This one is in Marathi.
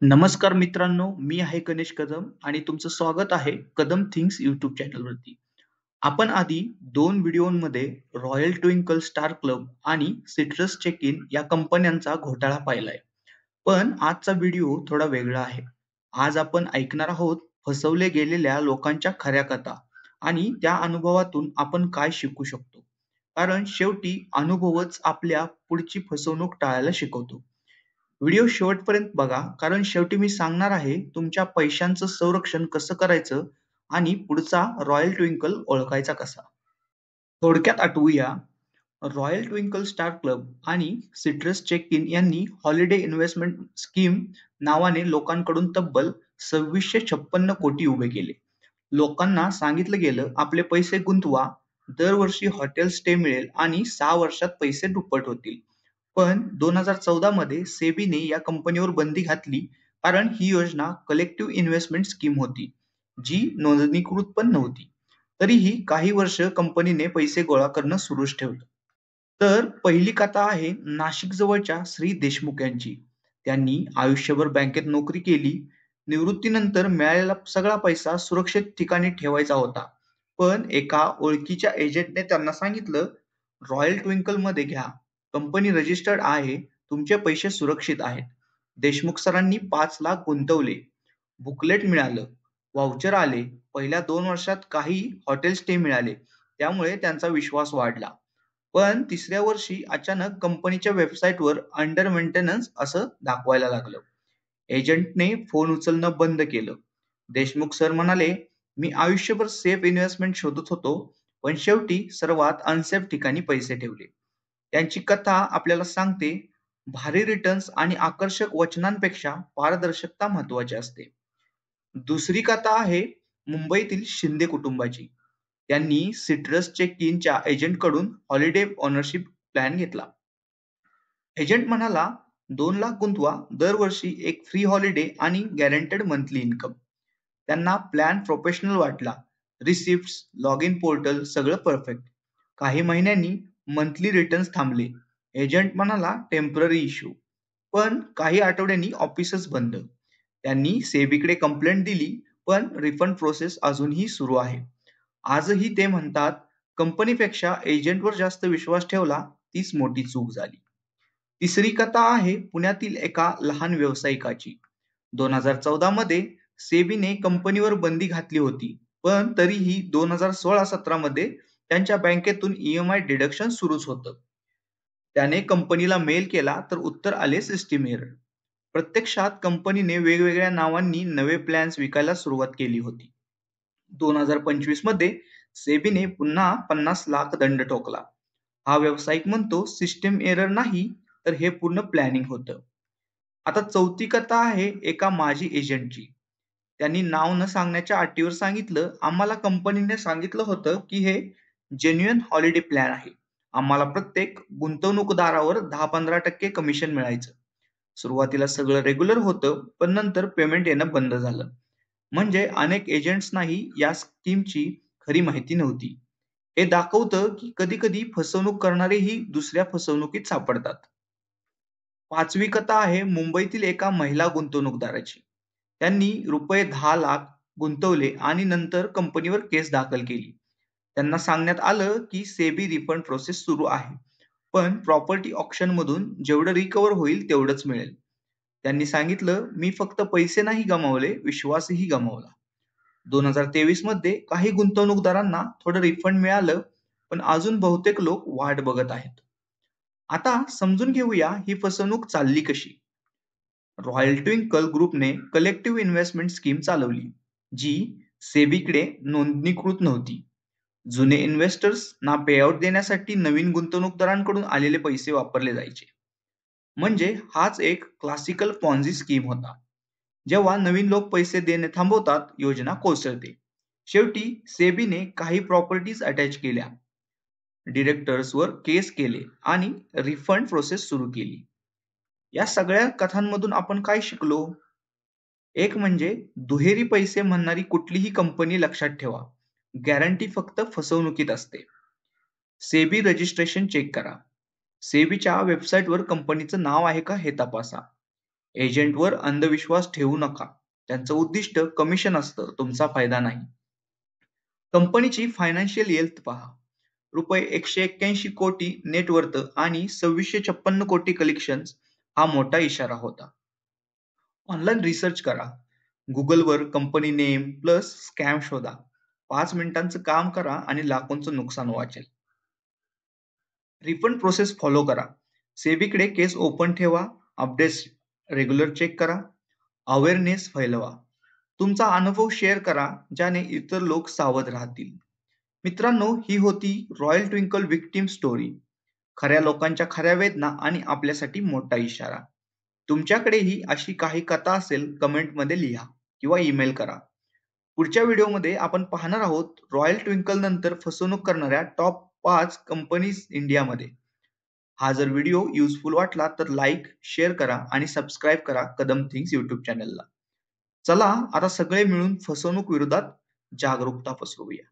नमस्कार मित्रांनो, मी आहे गणेश कदम आणि तुमचं स्वागत आहे कदम थिंग्स YouTube चॅनलवरती. आपण आधी 2 व्हिडिओमध्ये रॉयल ट्विंकल स्टार क्लब आणि सिट्रस चेक इन या कंपन्यांचा घोटाळा पाहिलाय. पण आजचा व्हिडिओ थोडा वेगळा आहे. आज आपण ऐकणार आहोत फसवले गेलेल्या लोकांच्या खऱ्या कथा आणि त्या अनुभवातून आपण काय शिकू शकतो. कारण शेवटी अनुभवच आपल्या पुढची फसवणूक टाळायला शिकवतो. व्हिडिओ शेवटपर्यंत बघा कारण शेवटी मी सांगणार आहे तुमच्या पैशांचं संरक्षण कसं करायचं आणि पुढचा रॉयल ट्विंकल ओळखायचा कसा. थोडक्यात आठवूया. रॉयल ट्विंकल स्टार क्लब आणि सिट्रस चेक इन यांनी हॉलिडे इन्व्हेस्टमेंट स्कीम नावाने लोकांकडून तब्बल 2656 कोटी उभे केले. लोकांना सांगितलं गेलं आपले पैसे गुंतवा, दरवर्षी हॉटेल स्टे मिळेल आणि 6 वर्षात पैसे दुप्पट होतील. पण 2014 मध्ये सेबीने या कंपनीवर बंदी घातली कारण ही योजना कलेक्टिव्ह इन्व्हेस्टमेंट स्कीम होती, जी नोंदणीकृत पण नव्हती. तरीही काही वर्ष कंपनीने पैसे गोळा करणं सुरूच ठेवलं. तर पहिली कथा आहे नाशिक जवळच्या श्री देशमुख यांची. त्यांनी आयुष्यभर बँकेत नोकरी केली. निवृत्तीनंतर मिळालेला सगळा पैसा सुरक्षित ठिकाणी ठेवायचा होता. पण एका ओळखीच्या एजंटने त्यांना सांगितलं, रॉयल ट्विंकल मध्ये घ्या. कंपनी रजिस्टर्ड आहे. तुमचे पैसे सुरक्षित आहेत. देशमुख सरांनी 5 लाख गुंतवले. बुकलेट मिळालं. व्हाउचर आले. पहिल्या 2 वर्षात काही हॉटेल स्टे मिळाले. त्यामुळे त्यांचा विश्वास वाढला. पण तिसऱ्या वर्षी अचानक कंपनीच्या वेबसाईटवर अंडर मेंटेनन्स असं दाखवायला लागलं. एजंटने फोन उचलणं बंद केलं. देशमुख सर म्हणाले, मी आयुष्यभर सेफ इन्व्हेस्टमेंट शोधत होतो, पण शेवटी सर्वात अनसेफ ठिकाणी पैसे ठेवले. त्यांची कथा आपल्याला सांगते, भारी रिटर्न्स आणि आकर्षक वचनांपेक्षा पारदर्शकता महत्वाची असते. दुसरी कथा आहे मुंबईतील शिंदे कुटुंबाची. त्यांनी सिट्रस चेक इनच्या एजंटकडून हॉलिडे ओनरशिप प्लॅन घेतला. एजंट म्हणाला, 2 लाख गुंतवा, दरवर्षी एक फ्री हॉलिडे आणि गॅरंटेड मंथली इन्कम. त्यांना प्लॅन प्रोफेशनल वाटला. रिसिप्ट्स, लॉग इन पोर्टल सगळं परफेक्ट. काही महिन्यांनी मंथली रिटर्न्स थांबले. एजंट म्हणाला टेम्पररी इश्यू. पण काही आठवड्यांनी ऑफिसच बंद. त्यांनी सेबीकडे कंप्लेंट दिली, पण रिफंड प्रोसेस अजूनही सुरू आहे. आजही ते म्हणतात, कंपनीपेक्षा एजंटवर जास्त विश्वास ठेवला, तीच मोठी चूक झाली. तिसरी कथा आहे पुण्यातील एका लहान व्यावसायिकाची. 2014 मध्ये सेबीने कंपनीवर बंदी घातली होती, पण तरीही 2016-17 मध्ये त्यांच्या बँकेतून ईएमआय डिडक्शन सुरूच होतं. त्याने कंपनीला मेल केला तर उत्तर आले सिस्टीम एरर. प्रत्यक्षात कंपनीने वेगवेगळ्या नावांनी नवे प्लॅन्स विकायला सुरुवात केली होती. 2025 मध्ये सेबीने पुन्हा 50 लाख दंड ठोकला. हा व्यावसायिक म्हणतो सिस्टीम एरर नाही, तर हे पूर्ण प्लॅनिंग होतं. आता चौथी कथा आहे एका माजी एजंटची. त्यांनी नाव न सांगण्याच्या अटीवर सांगितलं, आम्हाला कंपनीने सांगितलं होतं की हे जेन्युइन हॉलिडे प्लॅन आहे. आम्हाला प्रत्येक गुंतवणूकदारावर 10-15% कमिशन मिळायचं. सुरुवातीला सगळं रेग्युलर होतं, पण नंतर पेमेंट येणं बंद झालं. म्हणजे अनेक एजंट्सनाही या स्कीमची खरी माहिती नव्हती. हे दाखवतं की कधी-कधी फसवणूक करणारेही दुसऱ्या फसवणुकीत सापडतात. पाचवी कथा आहे मुंबईतील एका महिला गुंतवणूकदाराची. त्यांनी रुपये 10 लाख गुंतवले आणि नंतर कंपनीवर केस दाखल केली. त्यांना सांगण्यात आलं की सेबी रिफंड प्रोसेस सुरू आहे, पण प्रॉपर्टी ऑक्शन मधून जेवढं रिकव्हर होईल तेवढंच मिळेल. त्यांनी सांगितलं, मी फक्त पैसे नाही गमावले, विश्वासही गमावला. 2023 मध्ये काही गुंतवणूकदारांना थोडं रिफंड मिळालं, पण अजून बहुतेक लोक वाट बघत आहेत. आता समजून घेऊया ही फसवणूक चालली कशी. रॉयल ट्विंकल ग्रुपने कलेक्टिव्ह इन्व्हेस्टमेंट स्कीम चालवली, जी सेबीकडे नोंदणीकृत नव्हती. जुने इन्व्हेस्टर्स ना पेआउट देण्यासाठी नवीन गुंतवणूकदारांकडून आलेले पैसे वापरले जायचे. म्हणजे हाच एक क्लासिकल पॉन्झी स्कीम होता. जेव्हा नवीन लोक पैसे देणे थांबवतात, योजना कोसळते. शेवटी सेबीने काही प्रॉपर्टीज अटॅच केल्या, डिरेक्टर्सवर केस केले आणि रिफंड प्रोसेस सुरू केली. या सगळ्या कथांमधून आपण काय शिकलो? एक म्हणजे दुहेरी पैसे म्हणणारी कुठलीही कंपनी लक्षात ठेवा. गॅरंटी फक्त फसवणुकीत असते. सेबी रजिस्ट्रेशन चेक करा. सेबीच्या वेबसाईटवर कंपनीचं नाव आहे का हे तपासा. एजंटवर अंधविश्वास ठेवू नका. त्यांचं उद्दिष्ट कमिशन असतं, तुमचा फायदा नाही. कंपनीची फायनान्शियल हेल्थ पहा. रुपये 181 कोटी नेटवर्थ आणि 2656 कोटी कलेक्शन्स हा मोठा इशारा होता. ऑनलाईन रिसर्च करा. गुगलवर कंपनी नेम प्लस स्कॅम शोधा. 5 मिनिटांचं काम करा आणि लाखोंचं नुकसान वाचेल. रिफंड प्रोसेस फॉलो करा. सेबीकडे केस ओपन ठेवा. अपडेट्स रेग्युलर चेक करा. अवेअरनेस फैलवा. तुमचा अनुभव शेअर करा, ज्याने इतर लोक सावध राहतील. मित्रांनो, ही होती रॉयल ट्विंकल विक्टिम स्टोरी. खऱ्या लोकांच्या खऱ्या वेदना आणि आपल्यासाठी मोठा इशारा. तुमच्याकडेही अशी काही कथा असेल, कमेंटमध्ये लिहा किंवा ईमेल करा. पुढच्या व्हिडिओमध्ये आपण पाहणार आहोत रॉयल ट्विंकल नंतर फसवणूक करणाऱ्या टॉप 5 कंपनीज इंडियामध्ये. हा जर व्हिडिओ युजफुल वाटला तर लाईक, शेअर करा आणि सबस्क्राईब करा कदम थिंग्स युट्यूब चॅनलला. चला आता सगळे मिळून फसवणूक विरोधात जागरूकता पसरवूया.